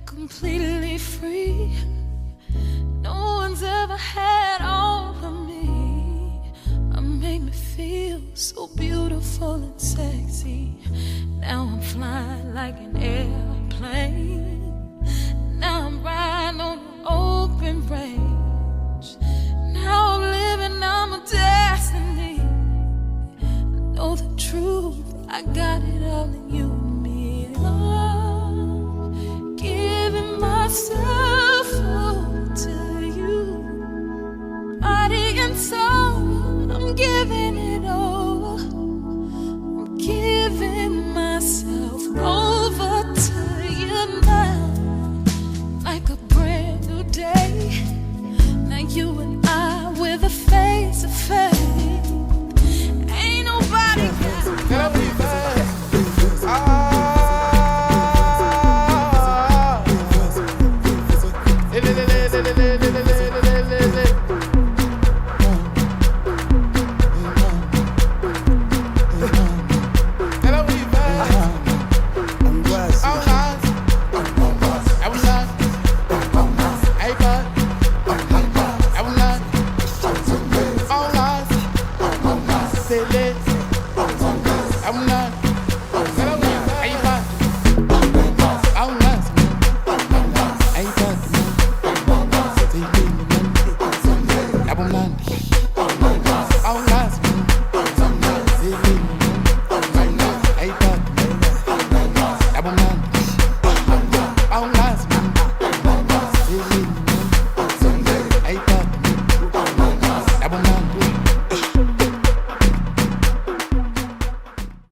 completely free. No one's ever had all of me. I make me feel so beautiful and sexy. Now I'm flying like an airplane. Now I'm riding on an open range. Now I'm living on my destiny. I know the truth, I got it all in you and me. Love, giving myself over to you. Body and soul, I'm giving it over. I'm giving myself over to you now. Like a brand new day. Now you and I, we're the face of faith. Ain't nobody got me. Say